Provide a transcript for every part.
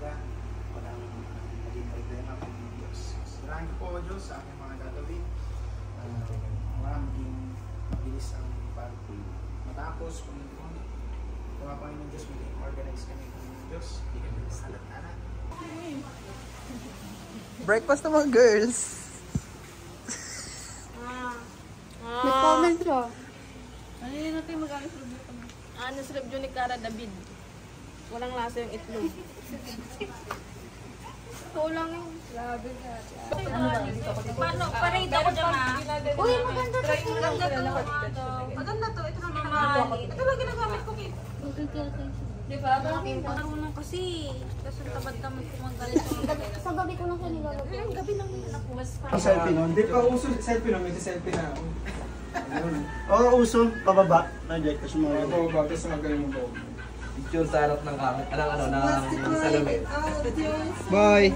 umaga. Walang maging problema kung Diyos. Salamat po Diyos sa aking mga gagawin. Maging mabilis ang matapos kung mga Panginoon Diyos, maging organize kami Panginoon Diyos. Hindi kami nasalat-alat. Breakfast ng mga girls. May comment siya. Ano yun natin mag-alis review kami? Anis review ni Cara David. Walang lasa yung itlog. Kulang yung... Grabe ka. Paano? Parade ako dyan ha? Uy, maganda to. Maganda to. Maganda to. Ito lang ginamit. Ito lang ginagamit ko. Diba? Marunong kasi. Tapos ang tamad-tamad ko magalit. Sa gabi ko lang siya nilalagay. Ang gabi lang nila ako. Selfie nun? Hindi pa uso selfie nun. May selfie na ako. Oo, uso. Pababa. Nandiyan. Tapos mga Pababa. Tapos magaling mo po. Picture sa harap ng gamit. Ng salamin. Bye!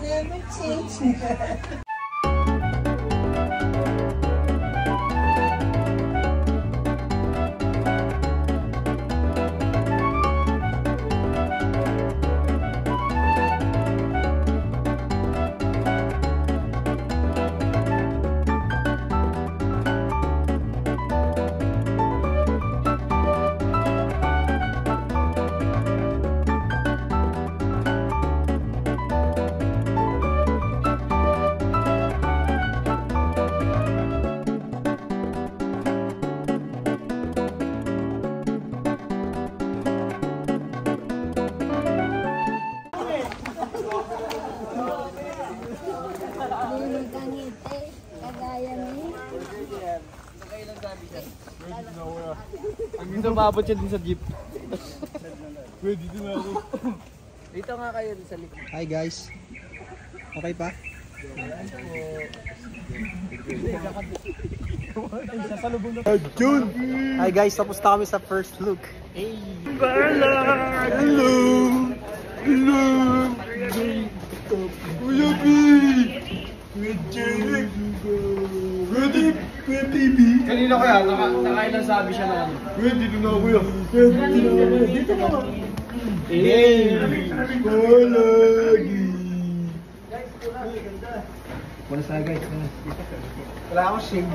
Hanggang sumabot siya din sa jeep. Pwede dito na ako. Dito nga kayo sa likod. Hi guys. Okay pa? Hi guys, tapos na kami sa first look. Hey! Hello! Hello! Kuya B! Kuya TV! Kanina ko yan, nakailang sabi siya na ano. Kuya, dito na kuya. Dito na. Hey! Palagi! Wala sa guys. Wala akong shade.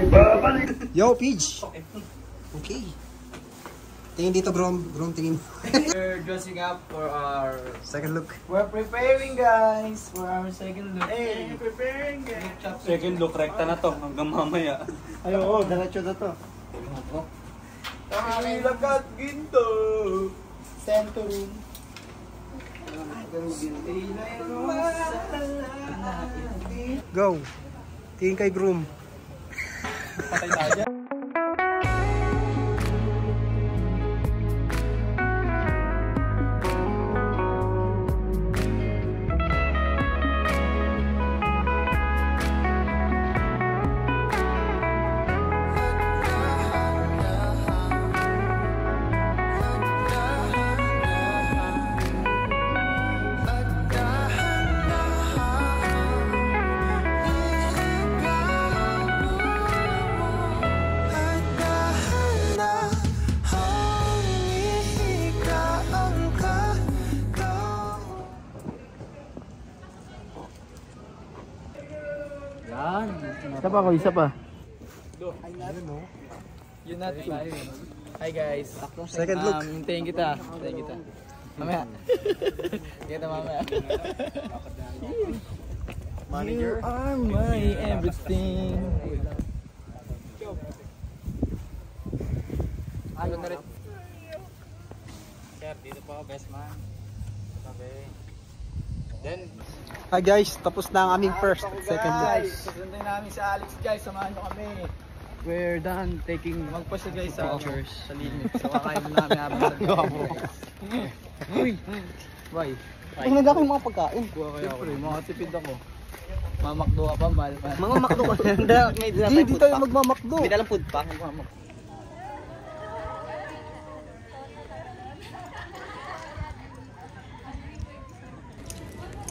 Babalik. Yo, Peach! Okay. Tingin dito, Grom. Grom, tingin. We're dressing up for our Second look. We're preparing guys for our second look. Hey, preparing guys. Second look, rekta na to hanggang mamaya. Ay, oo, diretso na to. Lagat ginto. Century. Go. Tingin kay Groom. Patay tayo dyan. Isa pa ako, isa pa. Yun na two. Hi guys. Second look. Hintayin kita. Hintayin kita. Mamaya. Kita mamaya. Manager. You are my everything. Ano na rin? Sir, dito po, best man. Sabi. Then, Hi guys, tapos na ang aming first, second look. Guys, susundin namin si Alex guys. Samahan nyo kami. We're done taking magpasa guys sa pictures sa limit. So kakain mo namin habang guys. Uy! Bye. Ay, nag ako yung mga pagkain. Kuha kaya ako. Makatipid ako. Mamakdo ka pa, mahal. Mga makdo ko. Hindi tayo magmamakdo. May dalang food pa.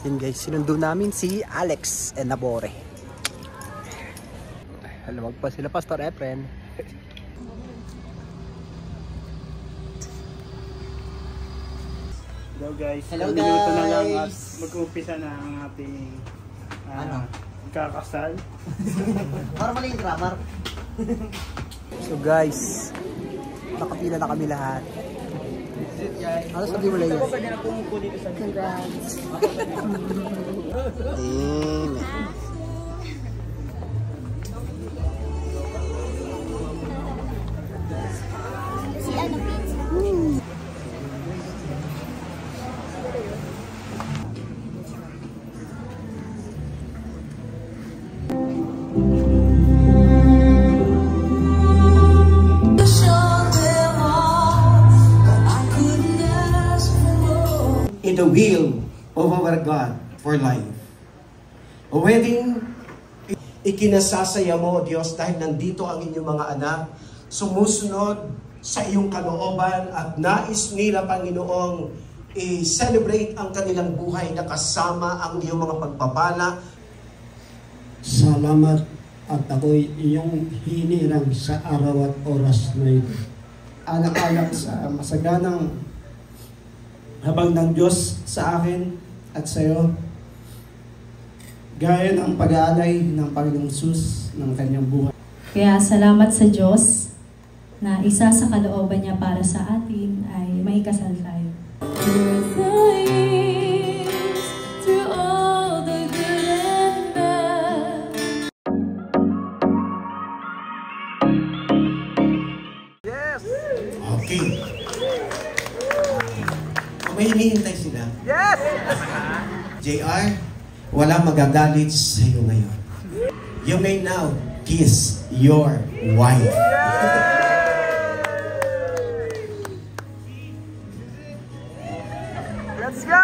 Yun guys, sinundo namin si Alex and Nabore. Haluwag pa sila Pastor Efren. Hello guys. Hello, Ilang minuto na lang at guys. mag-uumpisa na ang ating kakasal. Para mali yung grammar. So guys, nakapila na kami lahat. Ano sabi mo lang yun? Congrats. Si ano, pizza. In the will of our God for life. A wedding, ikinasasaya mo, Diyos, dahil nandito ang inyong mga anak, sumusunod sa iyong kalooban at nais nila, Panginoong, i-celebrate ang kanilang buhay na kasama ang iyong mga pagpapala. Salamat at ako'y iyong hinirang sa araw at oras na ito. Alak-alak sa masaganang habang ng Diyos sa akin at sa iyo, gaya ng pag-aalay ng Panginoong Sus ng kanyang buhay. Kaya salamat sa Diyos na isa sa kalooban niya para sa atin ay maikasal tayo. Okay. May hinihintay sila. Yes! JR, wala magagalit sa iyo ngayon. You may now kiss your wife. Let's go!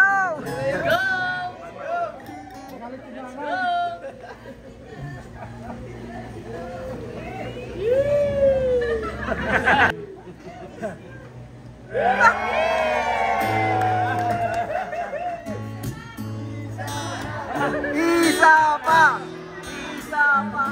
Isa pa! Isa pa!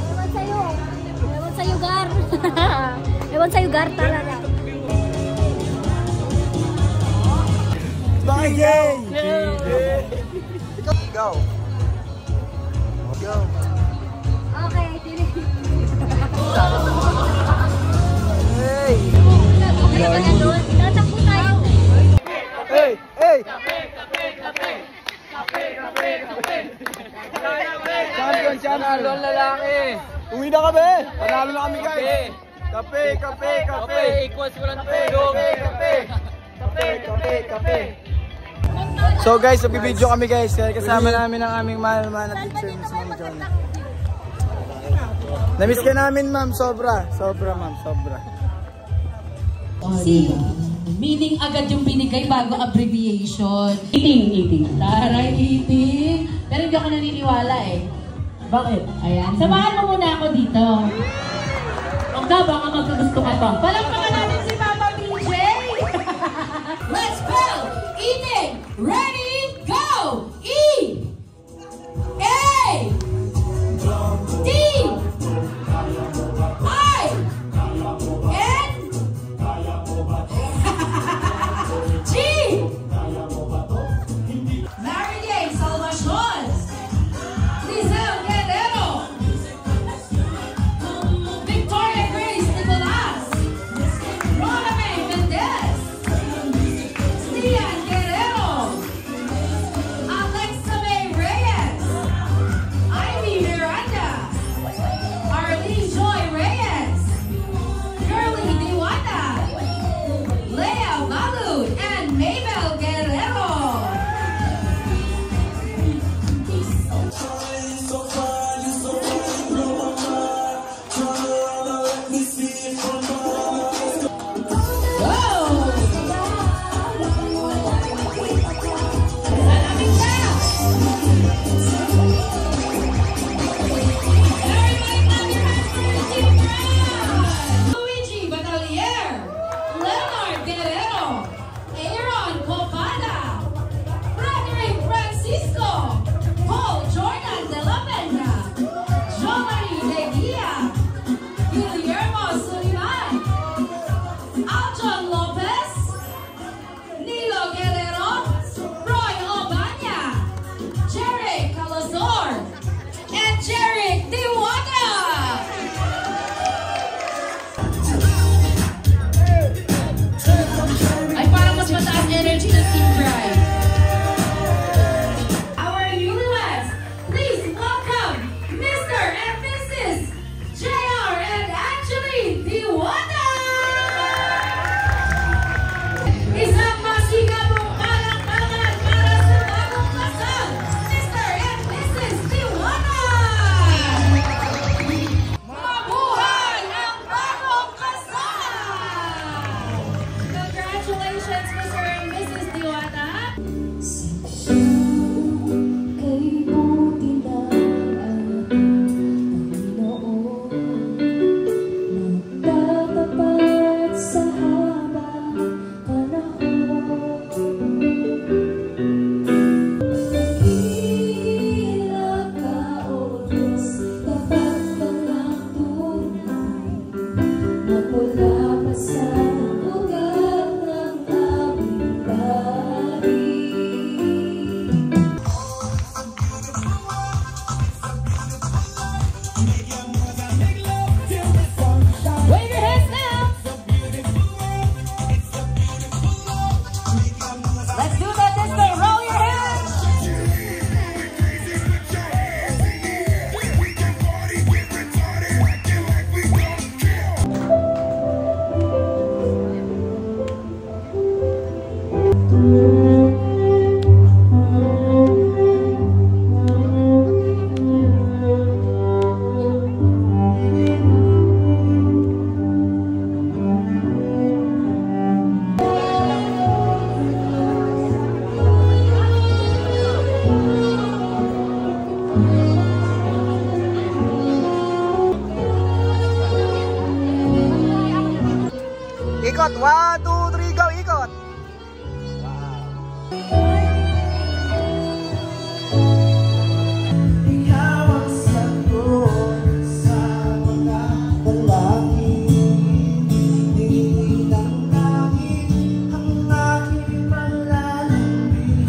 Ewan sa'yo. Ewan sa'yo, Gar. Ewan sa'yo, Gar, talaga. Bye, Jay! Go! Go! Okay, sili. Hey! Okay ba na doon? Tatakbo tayo. Hey! Hey! Champion, champion! Doon lalaki! Uwi na kami! Panalo na kami, guys! Kape! Kape! Kape! Equals ko lang tulog! Kape! Kape! Kape! Kape! So guys, nabibideo kami guys. Kaya kasama namin ang aming mahal na teacher, Miss Ma'am John. Namiss ka namin, ma'am. Sobra. Sobra, ma'am. Sobra. Si, meaning agad yung binigay bago abbreviation. Eating. Taray, eating. Pero hindi ako naniniwala eh. Bakit? Ayan. Samahan mo muna ako dito. Ang gaba ka magkagusto ka pa. Palakpakan natin si Mama PJ! Let's go! Eating! Ready, go! E! A! D! I! N! G! Marie Salvacion! Lizelle Guerrero! Victoria Grace Nicolas! mas mataas energy ng Team Bride. Our newlyweds, please welcome Mr. and Mrs. JR and Angeline Diwata! Isang masigabong palakpakan para sa bagong kasal, Mr. and Mrs. Diwata! Mabuhay ang bagong kasal! Congratulations, Mr. and Mrs. Diwata! Kay buti na ang Panginoon, magtatapat sa habang panahon. Hila ka, O Diyos, tapat ka ng tunay, mapula pa sa ugat ng aming labi. Wave your hands now! Let's do that this way. Roll your hands! Ikot, 1, 2, 3, go, ikot! Ikaw ang sagot sa mga dalangin. Tingin ng langit ang aking panlalambing.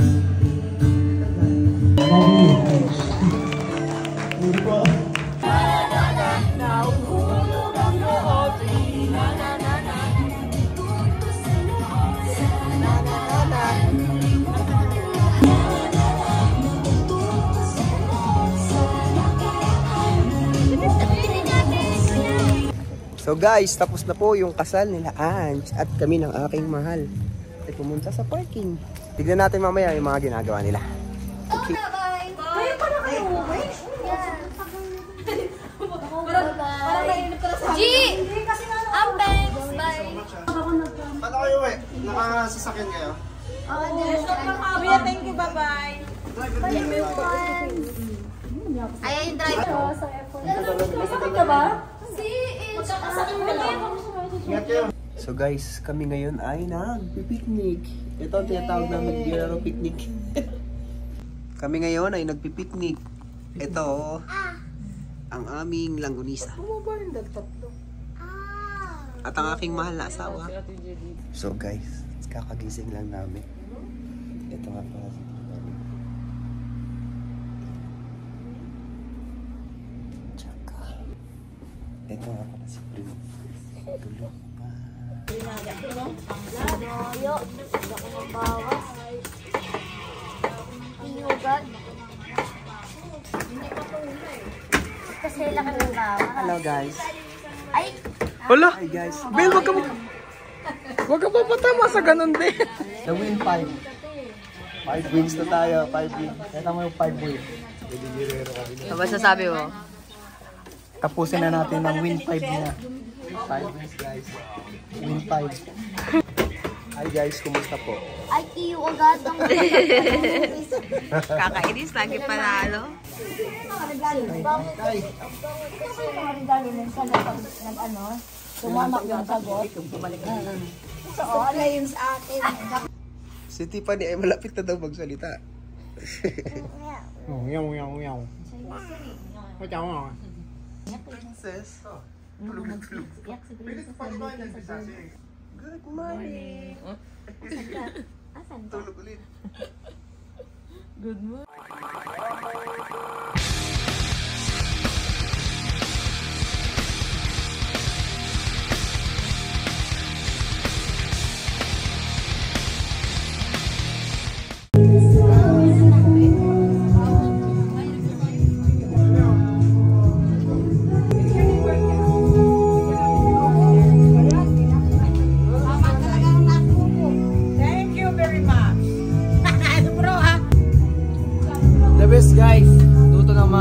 So guys, tapos na po yung kasal nila Ange at kami ng aking mahal ay pumunta sa parking. Tignan natin mamaya yung mga ginagawa nila. Okay. Kaya pa na kayo umuwi? Parang nainip ka na sa akin. G! Ambex! Bye! Paano kayo eh? Nakasasakyan kayo? Kuya, thank you, bye-bye. Bye, everyone! Ayan yung driver. Masakit ka ba? Ingat kayo. So guys, kami ngayon ay nagpipiknik. Ito ang tinatawag namin Giro picnic. Kami ngayon ay nagpipiknik. Ito ang aming langgunisa. At ang aking mahal na asawa. So guys, kakagising lang namin. Ito nga pala si Tsaka. Ito nga pala si Primo. Tulog pa. Ladoyo. Hindi ako mabawas. Inugan. Kasi laki ng bawas. Hello guys. Ay! Hala! Hi guys. Bill, wag ka papatama sa ganun din. The win 5. 5 wins na tayo. 5 wins. Kaya mo yung 5 wins. Ano ba sasabi mo? Tapusin na natin ang win 5 niya. 5 wins guys. Win 5. Hi guys, kumusta po? Ay, iyo agad ang Kakainis, lagi panalo. Hi. Ito yung mga regalo nun sa nag-ano, sumamak yung sagot. So, ano yun sa atin? Si Tiffany ay malapit na daw magsalita. Princess. Tulog na tulog. Good morning. Tulog ulit. Good morning.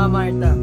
Mama Marta.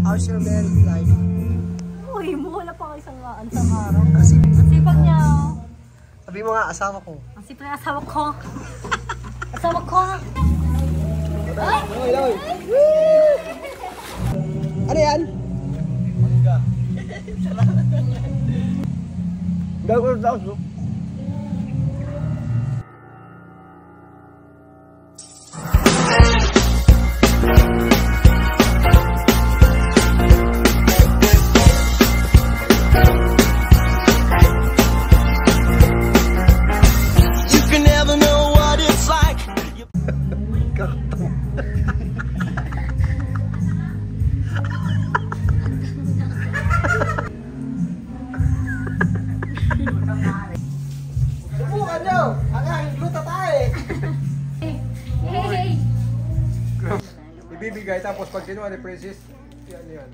How's your married life? Uy, wala pa kayo isang araw. Ang sipag niya, oh. Sabi mo nga, asawa ko. Ang sipag na asawa ko. Asawa ko. Ano yan? Gagawin sa uso. Subukan nyo! Ang gluta tayo Hey! Ibibigay tapos pag kinuha ni Princess, yan.